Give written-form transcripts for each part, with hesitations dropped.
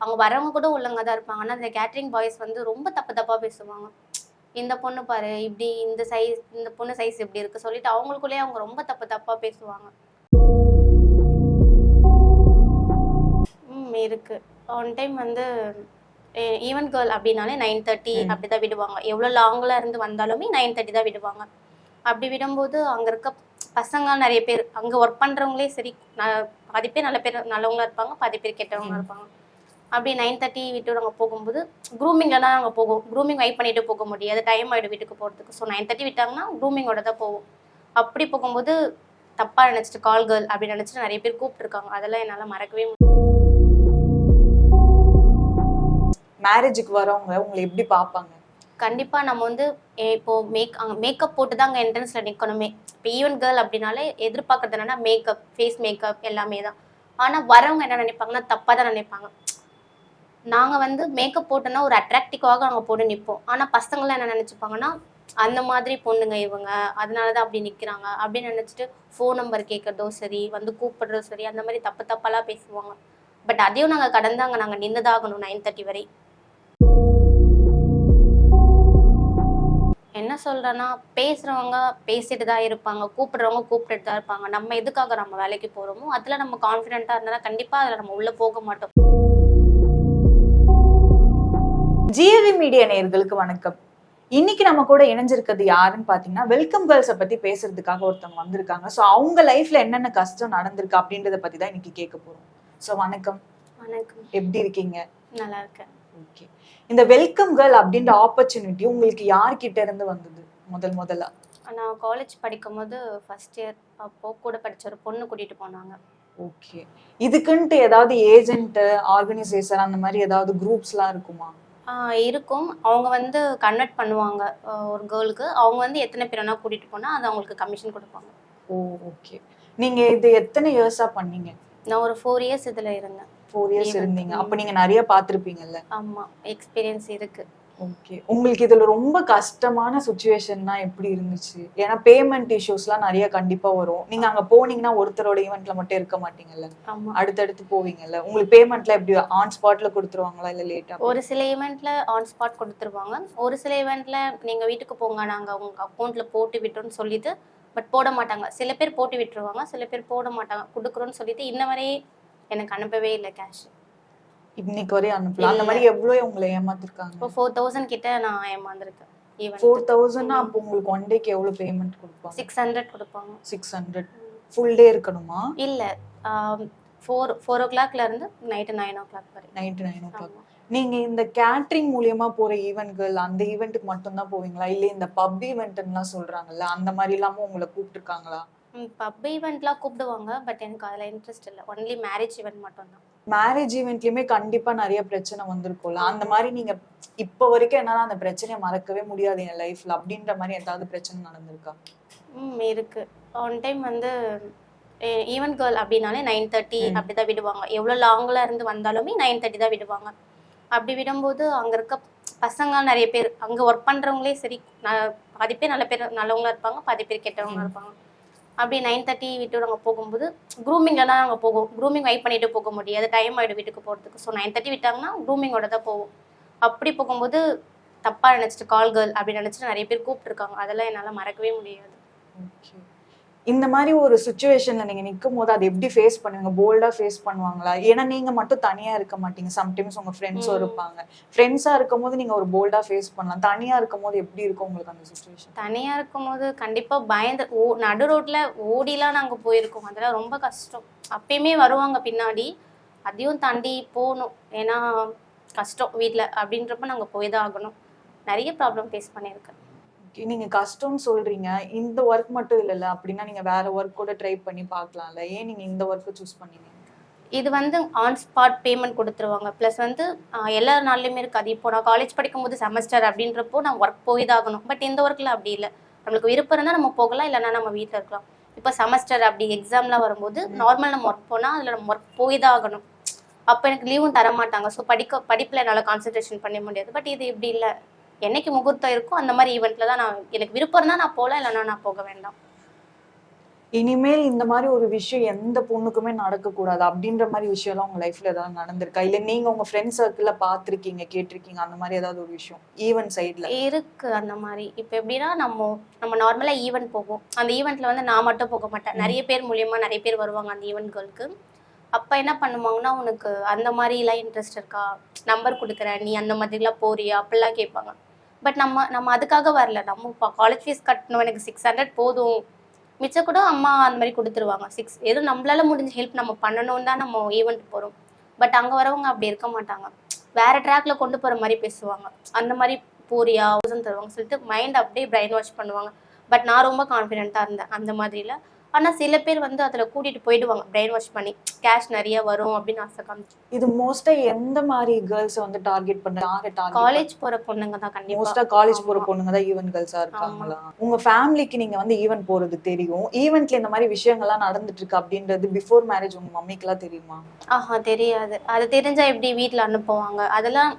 அவங்க வரவங்க கூட ஒழுங்கா தான் இருப்பாங்க. ஆனா அந்த கேட்டரிங் பாய்ஸ் வந்து ரொம்ப தப்பு தப்பா பேசுவாங்க. இந்த பொண்ணு பாரு இப்படி இந்த பொண்ணு சைஸ் இப்படி இருக்கு சொல்லிட்டு அவங்களுக்குள்ளேயே அவங்க ரொம்ப தப்பு தப்பா பேசுவாங்க. இருக்கு. ஒன் டைம் வந்து ஈவென்ட் கேர்ள் அப்படின்னாலே 9:30 அப்படிதான் விடுவாங்க. எவ்வளோ லாங்ல இருந்து வந்தாலுமே 9:30 தான் விடுவாங்க. அப்படி விடும்போது அங்க இருக்க பசங்க நிறைய பேர் அங்க ஒர்க் பண்றவங்களே சரி, பாதி பேர் நல்ல பேர் நல்லவங்களா இருப்பாங்க, பாதி பேர் கெட்டவங்களா இருப்பாங்க. அப்படி 9:30 விட்டு நாங்கள் போகும்போது க்ரூமிங்ல தான் நாங்கள் போவோம். க்ரூமிங் வெயிட் பண்ணிட்டு போக முடியாது, டைம் ஆகிடும் வீட்டுக்கு போகிறதுக்கு. ஸோ 9:30 விட்டாங்கன்னா க்ரூமிங்கோட தான் போவோம். அப்படி போகும்போது தப்பாக நினச்சிட்டு கால் கேர்ள் அப்படி நினச்சிட்டு நிறைய பேர் கூப்பிட்டுருக்காங்க. அதெல்லாம் என்னால் மறக்கவே முடியாது. மேரேஜுக்கு வரவங்க உங்களை எப்படி பார்ப்பாங்க? கண்டிப்பா நம்ம வந்து இப்போ மேக்கப் போட்டு தான் அங்கே என்ட்ரன்ஸ்ல நிற்கணுமே. இப்போ ஈவென்ட் கேர்ள் அப்படின்னாலே எதிர்பார்க்கறது என்னன்னா மேக்கப், ஃபேஸ் மேக்கப் எல்லாமே தான். ஆனால் வரவங்க என்ன நினைப்பாங்கன்னா தப்பாக தான் நினைப்பாங்க. நாங்கள் வந்து மேக்கப் போட்டோன்னா ஒரு அட்ராக்டிவாக நாங்கள் போட்டு நிற்போம். ஆனால் பசங்களாம் என்ன நினச்சிப்பாங்கன்னா அந்த மாதிரி பொண்ணுங்க இவங்க, அதனால தான் அப்படி நிற்கிறாங்க அப்படின்னு நினச்சிட்டு ஃபோன் நம்பர் கேட்குறதோ சரி, வந்து கூப்பிடுறதோ சரி, அந்த மாதிரி தப்பு தப்பாலாம் பேசுவாங்க. பட் அதையும் நாங்கள் கடந்தாங்க, நாங்கள் நின்றுதாகணும் 9:30 வரை. என்ன சொல்கிறேன்னா, பேசுகிறவங்க பேசிட்டு தான் இருப்பாங்க, கூப்பிடுறவங்க கூப்பிட்டுட்டு தான் இருப்பாங்க. நம்ம எதுக்காக நம்ம வேலைக்கு போகிறோமோ அதில் நம்ம கான்ஃபிடென்ட்டாக இருந்தால் கண்டிப்பாக அதில் நம்ம உள்ளே போக மாட்டோம். ஜிஎவி மீடியா நேயர்களுக்கு வணக்கம். இன்னைக்கு நம்ம கூட இணைஞ்சிருக்கிறது யாருன்னு பாத்தீங்கன்னா, வெல்கம் கேர்ள்ஸை பத்தி பேசுறதுக்காக ஒருத்தவங்க வந்திருக்காங்க. ஸோ அவங்க லைஃப்ல என்னென்ன கஷ்டம் நடந்திருக்கு அப்படின்றத பத்தி தான் இன்னைக்கு கேட்க போறோம். ஸோ வணக்கம். வணக்கம். எப்படி இருக்கீங்க? நல்லா இருக்கேன். ஓகே. இந்த வெல்கம் கேர்ள் அப்படின்ற ஆப்பர்ச்சுனிட்டி உங்களுக்கு யார்கிட்ட இருந்து வந்தது முதல்ல? நான் காலேஜ் படிக்கும் போது ஃபர்ஸ்ட் இயர் அப்போ கூட படிச்ச ஒரு பொண்ணு கூட்டிட்டு போனாங்க. ஓகே. இதுக்குன்ட்டு ஏதாவது ஏஜென்ட், ஆர்கனைசேஷன் அந்த மாதிரி ஏதாவது குரூப்ஸ்லாம் இருக்குமா? இருக்கும். அவங்க வந்து கன்வெர்ட் பண்ணுவாங்க ஒரு கேர்ளுக்கு. அவங்க வந்து எத்தனை பேர் வேணா கூட்டிட்டு போனா அது அவங்களுக்கு கமிஷன் கொடுப்பாங்க. ஓ ஓகே. நீங்க இது எத்தனை இயர்ஸா பண்ணீங்க? நான் ஒரு 4 இயர்ஸ் இதுல இருந்தேன். 4 இயர்ஸ் இருந்தீங்க. அப்ப நீங்க நிறைய பாத்திருப்பீங்கல்ல? ஆமா, எக்ஸ்பீரியன்ஸ் இருக்கு. ஓகே. உங்களுக்கு இதுல ரொம்ப கஷ்டமான சிச்சுவேஷன்னா எப்படி இருந்துச்சு? ஏன்னா பேமெண்ட் இஷ்யூஸ்லாம் நிறைய கண்டிப்பா வரும். நீங்க அங்க போனீங்கன்னா ஒருத்தரோட ஈவென்ட்ல மட்டும் இருக்க மாட்டீங்கல்ல, அடுத்தடுத்து போவீங்கல்ல. உங்களுக்கு பேமெண்ட்ல எப்படி ஆன் ஸ்பாட்ல கொடுத்துருவாங்களா இல்ல லேட்டா? ஒரு சில ஈவெண்ட்ல ஆன் ஸ்பாட் கொடுத்துருவாங்க. ஒரு சில ஈவெண்ட்ல நீங்க வீட்டுக்கு போங்க, நாங்க உங்க அக்கௌண்ட்ல போட்டு விட்டுறோம்னு சொல்லிட்டு பட் போட மாட்டாங்க. சில பேர் போட்டு விட்டுருவாங்க, சில பேர் போட மாட்டாங்க. கொடுக்குறோன்னு சொல்லிட்டு இன்ன வரையே எனக்கு அனுப்பவே இல்லை கேஷ். இன்னைக்கு வரையும் அனுப்பல. அந்த மாதிரி எவ்வளவு உங்களை ஏமாத்திருக்காங்க? இப்போ 4000 கிட்ட நான் ஏமாந்துருக்கேன். 4000 அப்போ உங்களுக்கு ஒன் டேக்கு எவ்வளவு பேமெண்ட் கொடுப்பாங்க? 600 கொடுப்பாங்க. 600 ஃபுல் டே இருக்கணுமா? இல்ல, 4 o'clockல இருந்து நைட் 9 o'clock வரை. Night 9 o'clock. நீங்க இந்த கேட்டரிங் மூலியமா போற ஈவென்ட்கள் அந்த ஈவென்ட்டுக்கு மட்டும் தான் போவீங்களா இல்ல இந்த பப் ஈவென்ட்லாம் சொல்றாங்கல்ல அந்த மாதிரி இல்லாம உங்களை கூப்பிட்டுருக்காங்களா? பப் ஈவெண்ட்லாம் கூப்பிடுவாங்க, பட் எனக்கு அதுல இன்ட்ரெஸ்ட் இல்லை. ஒன்லி மேரேஜ் ஈவெண்ட் மட்டும் தான். மேரேஜ் ஈவெண்ட்லயுமே கண்டிப்பா நிறைய பிரச்சனை வந்திருக்கும்ல, அந்த மாதிரி நீங்க இப்ப வரைக்கும் என்னால அந்த பிரச்சனையை மறக்கவே முடியாது என் லைஃப்ல அப்படின்ற மாதிரி ஏதாவது பிரச்சனை நடந்திருக்கா? இருக்கு. ஒன் டைம் வந்து ஈவென்ட் கேர்ள் அப்படின்னாலே 9:30 அப்படிதான் விடுவாங்க. எவ்வளோ லாங்ல இருந்து வந்தாலுமே 9:30 தான் விடுவாங்க. அப்படி விடும்போது அங்க இருக்க பசங்க நிறைய பேர் அங்க ஒர்க் பண்றவங்களே சரி, பாதி பேர் நல்ல பேர் நல்லவங்களா இருப்பாங்க, பாதி பேர் கெட்டவங்களா இருப்பாங்க. அப்படி 9:30 விட்டு நாங்கள் போகும்போது க்ரூமிங்ல தான் நாங்கள் போவோம். க்ரூமிங் வெயிட் பண்ணிட்டு போக முடியாது, டைம் ஆகிடும் வீட்டுக்கு போகிறதுக்கு. ஸோ 9:30 விட்டாங்கன்னா க்ரூமிங்கோட தான் போவோம். அப்படி போகும்போது தப்பாக நினச்சிட்டு கால் கேர்ள் அப்படி நினச்சிட்டு நிறைய பேர் கூப்பிட்டுருக்காங்க. அதெல்லாம் என்னால் மறக்கவே முடியாது. ஓகே. இந்த மாதிரி ஒரு சுச்சுவேஷன்ல நீங்க நிற்கும் போது அதை எப்படி ஃபேஸ் பண்ணுவீங்க? போல்டா ஃபேஸ் பண்ணுவாங்களா? ஏன்னா நீங்க மட்டும் தனியா இருக்க மாட்டீங்க, சம்டைம்ஸ் உங்க ஃப்ரெண்ட்ஸும் இருப்பாங்க. ஃப்ரெண்ட்ஸா இருக்கும் போது நீங்க ஒரு போல்டா ஃபேஸ் பண்ணலாம், தனியா இருக்கும் போது எப்படி இருக்கும் உங்களுக்கு அந்த சுச்சுவேஷன்? தனியா இருக்கும் போது கண்டிப்பா பயந்து நடு ரோட்ல ஓடிலாம் நாங்க போயிருக்கோம். அதெல்லாம் ரொம்ப கஷ்டம். அப்பயுமே வருவாங்க பின்னாடி, அதையும் தாண்டி போகணும். ஏன்னா கஷ்டம் வீட்டில் அப்படின்றப்ப நாங்கள் போய் தான் ஆகணும். நிறைய ப்ராப்ளம் ஃபேஸ் பண்ணியிருக்கேன். நீங்க கஷ்டம்னு சொல்றீங்க, இந்த ஒர்க் மட்டும் இல்லைல்ல, அப்படின்னா நீங்க வேற ஒர்க் கூட ட்ரை பண்ணி பார்க்கலாம்ல, ஏன் நீங்க இந்த ஒர்க்கை சூஸ் பண்ணீங்க? இது வந்து ஆன் ஸ்பாட் பேமெண்ட் கொடுத்துருவாங்க. ப்ளஸ் வந்து எல்லா நாள்லையுமே இருக்காது. இப்போ நான் காலேஜ் படிக்கும்போது செமஸ்டர் அப்படின்றப்போ நான் ஒர்க் போய் தான் ஆகணும். பட் இந்த ஒர்க்கில் அப்படி இல்லை. நம்மளுக்கு விருப்பம் இருந்தால் நம்ம போகலாம், இல்லைன்னா நம்ம வீட்டில் இருக்கலாம். இப்போ செமஸ்டர் அப்படி எக்ஸாம்லாம் வரும்போது நார்மல் நம்ம ஒர்க் போனால் அதில் நம்ம ஒர்க் போய் தான் ஆகணும். அப்போ எனக்கு லீவும் தர மாட்டாங்க. ஸோ படிப்பில் என்னால் கான்சன்ட்ரேஷன் பண்ண முடியாது. பட் இது இப்படி இல்லை. என்னைக்கு முகூர்த்தம் இருக்கோ அந்த மாதிரி ஈவெண்ட்ல தான் எனக்கு விருப்பம் இருந்தால் நான் போகலாம், இல்லைன்னா நான் போக வேண்டாம். இனிமேல் இந்த மாதிரி ஒரு விஷயம் எந்த பொண்ணுக்குமே நடக்கக்கூடாது அப்படின்ற மாதிரி விஷயம் எல்லாம் உங்க லைஃப்ல ஏதாவது நடந்திருக்கா? இல்ல நீங்க உங்க ஃப்ரெண்ட் சர்க்கிள்ல பாத்திருக்கீங்க, கேட்டிருக்கீங்க அந்த மாதிரி ஏதாவது ஒரு விஷயம் ஈவன் சைட்ல? இருக்கு அந்த மாதிரி. இப்போ எப்படின்னா நம்ம நார்மலா ஈவென்ட் போவோம். அந்த ஈவென்ட்ல வந்து நான் மட்டும் போக மாட்டேன். நிறைய பேர் மூலியமா நிறைய பேர் வருவாங்க அந்த ஈவென்ட் கேர்ளுக்கு. அப்ப என்ன பண்ணுவாங்கன்னா, உனக்கு அந்த மாதிரிலாம் இன்ட்ரெஸ்ட் இருக்கா, நம்பர் கொடுக்குறேன், நீ அந்த மாதிரிலாம் போறியா அப்படிலாம் கேட்பாங்க. பட் நம்ம நம்ம அதுக்காக வரல. நம்ம காலேஜ் ஃபீஸ் கட்டணும், எனக்கு 600 போதும், மிச்சம் கூட அம்மா அந்த மாதிரி கொடுத்துருவாங்க. எதுவும் நம்மளால முடிஞ்ச ஹெல்ப் நம்ம பண்ணணும் தான் நம்ம ஈவெண்ட் போறோம். பட் அங்க வரவங்க அப்படி இருக்க மாட்டாங்க. வேற ட்ராக்ல கொண்டு போற மாதிரி பேசுவாங்க. அந்த மாதிரி போறியா 1000 தருவாங்க சொல்லிட்டு மைண்ட் அப்படியே பிரைன் வாஷ் பண்ணுவாங்க. பட் நான் ரொம்ப கான்ஃபிடென்ட்டா இருந்தேன் அந்த மாதிரில. ஆனா சில பேர் வந்து அதுல கூட்டிட்டு போயிடுவாங்க பிரைன் வாஷ் பண்ணி. கேஷ் நிறைய வரும் அப்படின்னு ஆசை காமிச்சு. இது மோஸ்டா எந்த மாதிரி கேர்ள்ஸ் வந்து டார்கெட் பண்றாங்க? காலேஜ் போற பொண்ணுங்க தான் கண்டிப்பா. மோஸ்டா காலேஜ் போற ஆமா. பொண்ணுங்க தான் ஈவென்ட் கேர்ள்ஸா இருக்காங்களா? உங்க ஃபேமிலிக்கு நீங்க வந்து ஈவென்ட் போறது தெரியும். ஈவென்ட்ல இந்த மாதிரி விஷயங்கள்லாம் நடந்துட்டு இருக்கு அப்படின்றது பிஃபோர் மேரேஜ் உங்க மம்மிக்கு எல்லாம் தெரியுமா? தெரியாது. அது தெரிஞ்சா எப்படி வீட்ல அனுப்புவாங்க? அதெல்லாம்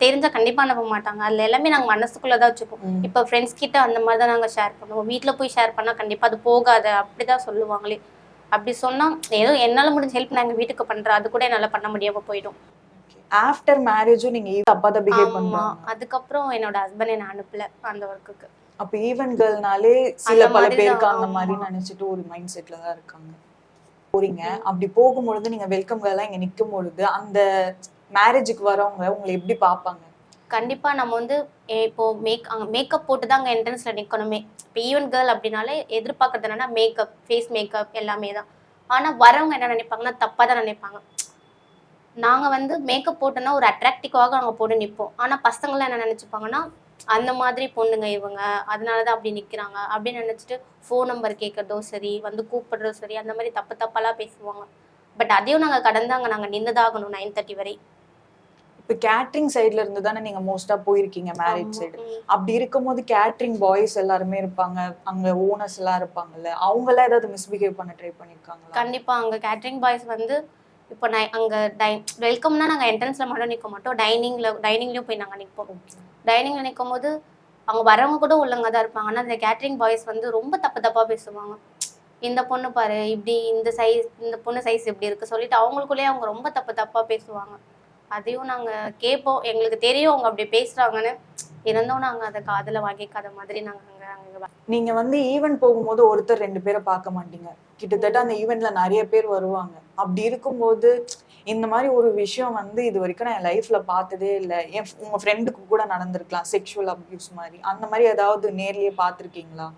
தெரிஞ்சா கண்டிப்பா அனுப்ப மாட்டாங்க. அதுல எல்லாமே நாங்க மனசுக்குள்ளதான் வச்சுப்போம். இப்ப ஃப்ரெண்ட்ஸ் கிட்ட அந்த மாதிரி தான் நாங்க ஷேர் பண்ணுவோம். வீட்ல போய் ஷேர் பண்ணா கண்டிப்பா அது போகாத அப்படிதான் சொல்லுவாங்களே. அப்படி சொன்னா ஏதோ என்னால முடிஞ்ச ஹெல்ப் நான் எங்க வீட்டுக்கு பண்றேன், அது கூட என்னால பண்ண முடியாம போயிடும். ஆஃப்டர் மேரேஜும் நீங்க தப்பா தான் பிஹேவ் ஆமா. பண்றாங்க. அதுக்கப்புறம் என்னோட ஹஸ்பண்ட் என்ன அனுப்பல அந்த ஒர்க்குக்கு. அப்ப ஈவென்ட் கேர்ள்னாலே சில அந்த பல மாதிரி பேருக்கு தான். அந்த மாதிரி ஆமா. நினைச்சிட்டு ஒரு மைண்ட் செட்ல தான் இருக்காங்க. போறீங்க அப்படி போகும்பொழுது நீங்க வெல்கம் கேர்லா இங்க நிக்கும் பொழுது அந்த மேரேஜுக்கு வரவங்க உங்களை எப்படி பாப்பாங்க? கண்டிப்பா நம்ம வந்து இப்போ மேக்கப் போட்டு தான் அங்கே என்ட்ரன்ஸ்ல நிற்கணுமே. இப்போ ஈவென்ட் கேர்ள் அப்படின்னாலே எதிர்பார்க்கறது என்னன்னா மேக்கப், ஃபேஸ் மேக்கப் எல்லாமே தான். ஆனா வரவங்க என்ன நினைப்பாங்கன்னா தப்பா தான் நினைப்பாங்க. நாங்க வந்து மேக்கப் போட்டோன்னா ஒரு அட்ராக்டிவாக நாங்க போட்டு நிற்போம். ஆனா பசங்களாம் என்ன நினைச்சுப்பாங்கன்னா, அந்த மாதிரி பொண்ணுங்க இவங்க, அதனால தான் அப்படி நிக்கிறாங்க அப்படின்னு நினைச்சிட்டு ஃபோன் நம்பர் கேட்கறதோ சரி, வந்து கூப்பிடுறதோ சரி, அந்த மாதிரி தப்பு தப்பாலாம் பேசுவாங்க. பட் அதையும் நாங்க கடந்து அங்க நாங்க நின்னுதாகணும் 9:30 வரை. இப்ப கேட்டரிங் சைடுல இருந்து தானே நீங்க மோஸ்டா போயிருக்கீங்க மேரேஜ் ஆமா. சைடு. அப்படி இருக்கும்போது கேட்டரிங் பாய்ஸ் எல்லாருமே இருப்பாங்க, அங்க ஓனர்ஸ் எல்லாம் இருப்பாங்கல்ல, அவங்க எல்லாம் ஏதாவது மிஸ்பிஹேவ் பண்ண ட்ரை பண்ணிருக்காங்களா? கண்டிப்பா அங்க கேட்டரிங் பாய்ஸ் வந்து இப்போ அங்க வெல்கம்னா நாங்க என்ட்ரன்ஸ்ல மட்டும் நிற்க மாட்டோம். டைனிங்லயும் போய் நாங்க நிற்போம். டைனிங்ல நிற்கும்போது அவங்க வரவங்க கூட ஒழுங்கா தான் இருப்பாங்க. ஆனா அந்த கேட்டரிங் பாய்ஸ் வந்து ரொம்ப தப்பு தப்பா பேசுவாங்க. இந்த பொண்ணு பாரு இப்படி, இந்த பொண்ணு சைஸ் இப்படி இருக்கு சொல்லிட்டு அவங்களுக்குள்ளேயே அவங்க ரொம்ப தப்பு தப்பா பேசுவாங்க. அதையும் நாங்க கேட்போம். எங்களுக்கு தெரியும் அவங்க அப்படி பேசுறாங்கன்னு. இருந்தும் நாங்க அதை காதுல வாங்கிக்காத மாதிரி நாங்க அங்க நீங்க வந்து ஈவென்ட் போகும்போது ஒருத்தர் 2 பேரை பார்க்க மாட்டீங்க. கிட்டத்தட்ட அந்த ஈவென்ட்ல நிறைய பேர் வருவாங்க. அப்படி இருக்கும்போது இந்த மாதிரி ஒரு விஷயம் வந்து இது வரைக்கும் நான் என் லைஃப்ல பார்த்ததே இல்ல. உங்க ஃப்ரெண்டுக்கு கூட நடந்திருக்கலாம். செக்ஷுவல் அபியூஸ் மாதிரி. அந்த மாதிரி ஏதாவது நேர்லயே பார்த்திருக்கீங்களா?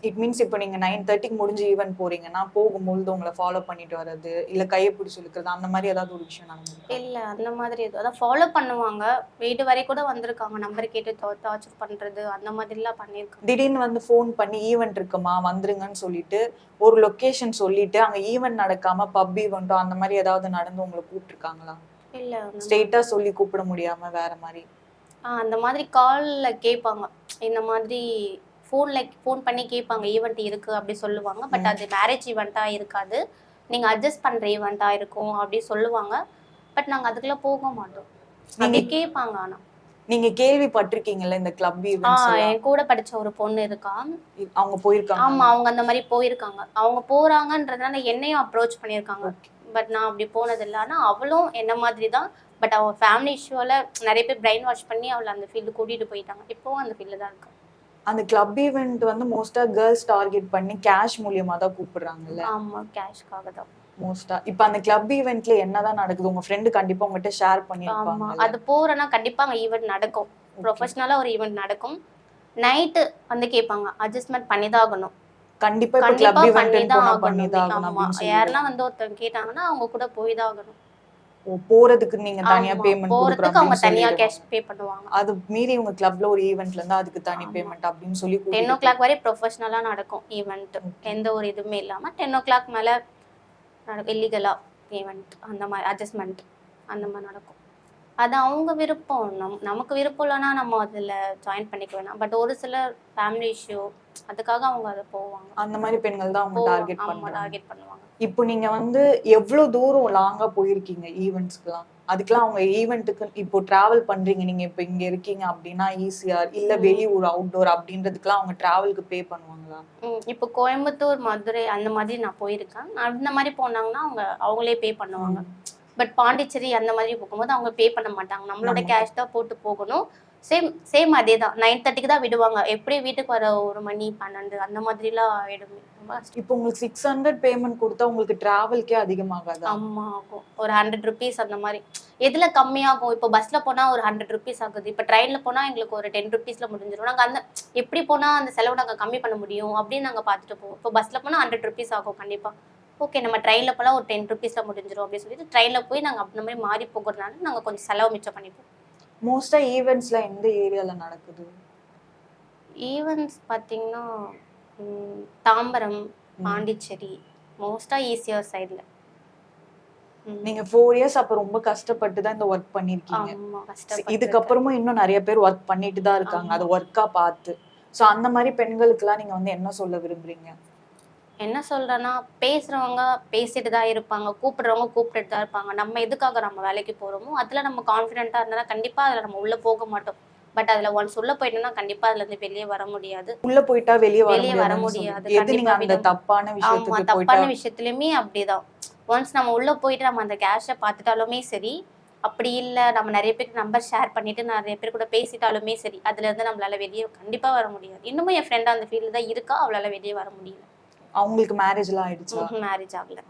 இட் மீன்ஸ் இப்போ நீங்க 9:30க்கு முடிஞ்சு ஈவென்ட் போறீங்கன்னா போகும்பொழுது உங்களை ஃபாலோ பண்ணிட்டு வர்றது, இல்ல கையை பிடிச்சி இழுக்கிறது, அந்த மாதிரி ஏதாவது ஒரு விஷயம் நடந்திருக்கா? இல்ல அந்த மாதிரி எதுவும் அதான் ஃபாலோ பண்ணுவாங்க. வீடு வரை கூட வந்திருக்காங்க. நம்பர் கேட்டு டார்ச்சர் பண்றது அந்த மாதிரிலாம் பண்ணியிருக்காங்க. திடீர்னு வந்து ஃபோன் பண்ணி ஈவென்ட் இருக்குமா வந்துருங்கன்னு சொல்லிட்டு ஒரு லொகேஷன் சொல்லிட்டு அங்க ஈவென்ட் நடக்காம பப் ஈவென்ட்டோ அந்த மாதிரி ஏதாவது நடந்து உங்களை கூப்பிட்டுருக்காங்களா? இல்ல ஸ்ட்ரெயிட்டா சொல்லி கூப்பிட முடியாம வேற மாதிரி? அந்த மாதிரி கால்ல கேட்பாங்க. இந்த மாதிரி ஃபோன் பண்ணி கேட்பாங்க. ஈவென்ட் இருக்கு அப்படி சொல்லுவாங்க. பட் அது மேரேஜ் ஈவெண்ட்டா இருக்காது. நீங்க அட்ஜஸ்ட் பண்ற ஈவெண்ட்டா இருக்கும் அப்படி சொல்லுவாங்க. பட் நாங்க அதுக்குள்ள போக மாட்டோம். அப்படி கேட்பாங்க. ஆனா நீங்க கேள்விப்பட்டிருக்கீங்கல்ல இந்த கிளப் ஈவென்ட்ஸ் என் கூட படிச்ச ஒரு பொண்ணு இருக்கா. அவங்க போயிருக்காங்க? ஆமா அவங்க அந்த மாதிரி போயிருக்காங்க. அவங்க போறாங்கன்றதுனால என்னையும் அப்ரோச் பண்ணியிருக்காங்க. பட் நான் அப்படி போனது இல்லை. ஆனா அவளும் என்ன மாதிரி தான். பட் அவ ஃபேமிலி இஷ்யூவால நிறைய பேர் பிரைன் வாஷ் பண்ணி அவளை அந்த ஃபீல்டு கூட்டிட்டு போயிட்டாங்க. இப்போவும் அந்த ஃபீல்டு தான் இருக்கா. அந்த கிளப் ஈவென்ட் வந்து மோஸ்டா கேர்ள்ஸ் டார்கெட் பண்ணி கேஷ் மூலியமா தான் கூப்பிடுறாங்கல்ல? ஆமா கேஷ்காக தான் மோஸ்டா. இப்போ அந்த கிளப் ஈவென்ட்ல என்னதான் நடக்குது? உங்க ஃப்ரெண்ட் கண்டிப்பா உங்ககிட்ட ஷேர் பண்ணிருப்பாங்க. ஆமா அது போறேன்னா கண்டிப்பா அங்க ஈவென்ட் நடக்கும். ப்ரொஃபஷனலா ஒரு ஈவென்ட் நடக்கும். நைட்டு வந்து கேட்பாங்க. அட்ஜஸ்ட்மெண்ட் பண்ணிதான் ஆகணும். கண்டிப்பா இப்ப கிளப் ஈவென்ட் பண்ணிதான் பண்ணிதான் ஆகணும். ஆகணும் அப்படின்னு யாரெல்லாம் வந்து ஒருத்தங்க கேட்டாங்கன்னா அவங்க கூட போய் தான் ஆகணும். போறதுக்கு நீங்க தனியா பேமெண்ட் போறதுக்கு அவங்க தனியா கேஷ் பே பண்ணுவாங்க. அது மீறி உங்க கிளப்ல ஒரு ஈவென்ட்ல இருந்தா அதுக்கு தனி பேமெண்ட் அப்படின்னு சொல்லி 10 o'clock வரை ப்ரொஃபஷனலா நடக்கும் ஈவென்ட். எந்த ஒரு இதுவுமே இல்லாம 10 o'clock மேல நடக்கும். இல்லீகலா ஈவென்ட் அந்த மாதிரி அட்ஜஸ்ட்மெண்ட் அந்த மாதிரி நடக்கும். அது அவங்க விருப்பம். நமக்கு விருப்பம் இல்லைன்னா நம்ம அதுல ஜாயின் பண்ணிக்க வேணாம். பட் ஒரு சில ஃபேமிலி இஷ்யூ அதுக்காக அவங்க அதை போவாங்க. அந்த மாதிரி பெண்கள் தான் அவங்க டார்கெட் பண்ணுவாங்க. டார்கெட் பண்ணுவாங்க. இப்போ நீங்க வந்து எவ்வளவு தூரம் லாங்கா போயிருக்கீங்க ஈவென்ட்ஸ்க்குலாம்? அதுக்கெல்லாம் அவங்க ஈவெண்ட்டுக்கு இப்போ டிராவல் பண்றீங்க, நீங்க இப்ப இங்க இருக்கீங்க அப்படின்னா ஈஸியா, இல்ல வெளியூர் அவுட்டோர் அப்படின்றதுக்கெல்லாம் அவங்க டிராவலுக்கு பே பண்ணுவாங்களா? இப்போ கோயம்புத்தூர், மதுரை அந்த மாதிரி நான் போயிருக்கேன். அந்த மாதிரி போனாங்கன்னா அவங்களே பே பண்ணுவாங்க. பட் பாண்டிச்சேரி அந்த மாதிரி போகும்போது அவங்க பே பண்ண மாட்டாங்க. நம்மளோட கேஷ் தான் போட்டு போகணும். சேம் அதே தான். 9:30க்கு தான் விடுவாங்க. எப்படி வீட்டுக்கு வர 1 மணி 12 அந்த மாதிரிலாம் ஆயிடுமே. ரொம்ப கஷ்டம். இப்போ உங்களுக்கு 600 பேமெண்ட் கொடுத்தா உங்களுக்கு டிராவல்க்கே அதிகமாகாதா? ஆமா ஆகும். ஒரு 100 ருபீஸ் அந்த மாதிரி. எதுல கம்மியாகும்? இப்போ பஸ்ல போனா ஒரு 100 ருபீஸ் ஆகுது. இப்போ ட்ரெயின்ல போனா எங்களுக்கு ஒரு 10 ருபீஸ்ல முடிஞ்சிடும். நாங்க அந்த எப்படி போனா அந்த செலவு நாங்க கம்மி பண்ண முடியும் அப்படின்னு நாங்க பார்த்துட்டு போவோம். இப்போ பஸ்ல போனா 100 ருபீஸ் ஆகும் கண்டிப்பா. ஓகே நம்ம ட்ரெயின்ல போனா ஒரு 10 ருபீஸ்ல முடிஞ்சிடும் அப்படின்னு சொல்லிட்டு ட்ரெயின்ல போய் நாங்க அந்த மாதிரி மாறி போகிறதுனால நாங்க கொஞ்சம் செலவு மிச்சம் பண்ணிப்போம். மோஸ்டா ஈவென்ட்ஸ்ல எந்த ஏரியால நடக்குது? ஈவென்ட்ஸ் பார்த்தீங்கன்னா தாம்பரம், பாண்டிச்சேரி, மோஸ்டா ஈசிஆர் சைடுல. நீங்க 4 இயர்ஸ் அப்ப ரொம்ப கஷ்டப்பட்டு தான் இந்த ஒர்க் பண்ணிருக்கீங்க. ஆமா கஷ்டப்பட்டு. இதுக்கப்புறமும் இன்னும் நிறைய பேர் ஒர்க் பண்ணிட்டு தான் இருக்காங்க, அது ஒர்க்கா பார்த்து. சோ அந்த மாதிரி பெண்களுக்குலாம் நீங்க வந்து என்ன சொல்ல விரும்புறீங்க? என்ன சொல்றேன்னா, பேசுறவங்க பேசிட்டு தான் இருப்பாங்க, கூப்பிடுறவங்க கூப்பிட்டுட்டு தான் இருப்பாங்க. நம்ம எதுக்காக நம்ம வேலைக்கு போறோமோ அதுல நம்ம கான்ஃபிடென்ட்டா இருந்தா கண்டிப்பா அதுல நம்ம உள்ள போக மாட்டோம். பட் அதுல ஒன்ஸ் உள்ள போயிட்டோம்னா கண்டிப்பா அதுல இருந்து வெளியே வர முடியாது. உள்ள போயிட்டா வெளியே வர முடியாது. எது நீங்க அந்த தப்பான ஆமா விஷயத்துக்கு போயிட்டா? தப்பான விஷயத்துலயுமே அப்படிதான். ஒன்ஸ் நம்ம உள்ள போயிட்டு நம்ம அந்த கேஷை பார்த்துட்டாலுமே சரி, அப்படி இல்ல நம்ம நிறைய பேருக்கு நம்பர் ஷேர் பண்ணிட்டு நிறைய பேர் கூட பேசிட்டாலுமே சரி, அதுல இருந்து நம்மளால வெளியே கண்டிப்பா வர முடியாது. இன்னமும் என் ஃப்ரெண்ட் அந்த ஃபீல்டு தான் இருக்கா, அவளால வெளியே வர முடியல. அவங்களுக்கு மேரேஜ்லாம் ஆயிடுச்சா? மேரேஜ் ஆகல.